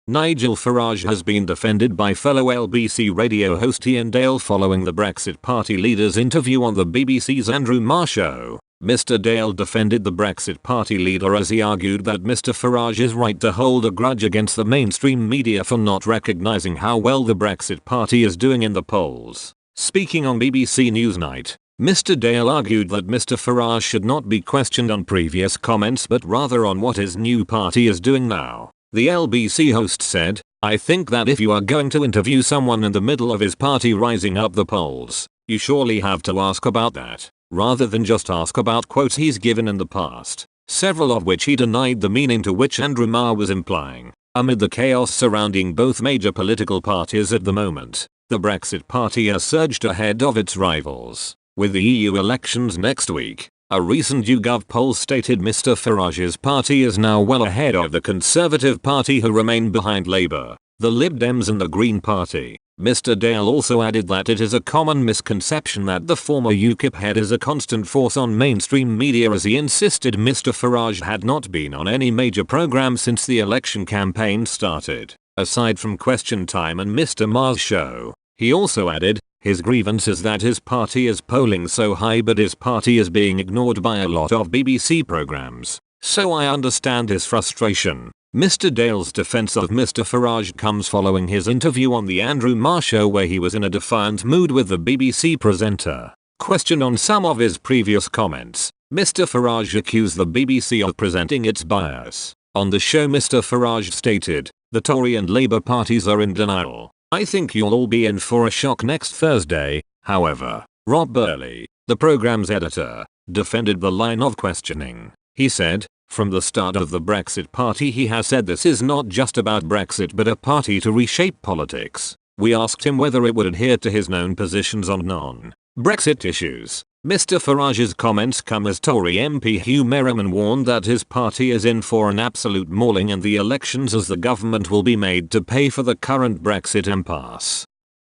Nigel Farage has been defended by fellow LBC radio host Iain Dale following the Brexit Party leader's interview on the BBC's Marr show. Mr. Dale defended the Brexit Party leader as he argued that Mr. Farage is right to hold a grudge against the mainstream media for not recognising how well the Brexit Party is doing in the polls. Speaking on BBC Newsnight, Mr. Dale argued that Mr. Farage should not be questioned on previous comments but rather on what his new party is doing now. The LBC host said, "I think that if you are going to interview someone in the middle of his party rising up the polls, you surely have to ask about that, rather than just ask about quotes he's given in the past, several of which he denied the meaning to which Marr was implying." Amid the chaos surrounding both major political parties at the moment, the Brexit Party has surged ahead of its rivals. With the EU elections next week, a recent YouGov poll stated Mr. Farage's party is now well ahead of the Conservative Party, who remain behind Labour, the Lib Dems and the Green Party. Mr. Dale also added that it is a common misconception that the former UKIP head is a constant force on mainstream media, as he insisted Mr. Farage had not been on any major programme since the election campaign started, aside from Question Time and Mr. Marr's show. He also added, his grievance is that his party is polling so high but his party is being ignored by a lot of BBC programmes, so I understand his frustration. Mr. Dale's defence of Mr. Farage comes following his interview on the Marr show, where he was in a defiant mood with the BBC presenter. Questioned on some of his previous comments, Mr. Farage accused the BBC of presenting its bias. On the show, Mr. Farage stated, "The Tory and Labour parties are in denial. I think you'll all be in for a shock next Thursday." However, Rob Burley, the programme's editor, defended the line of questioning. He said, "From the start of the Brexit Party he has said this is not just about Brexit but a party to reshape politics." We asked him whether it would adhere to his known positions on non-Brexit issues. Mr. Farage's comments come as Tory MP Hugh Merriman warned that his party is in for an absolute mauling in the elections, as the government will be made to pay for the current Brexit impasse.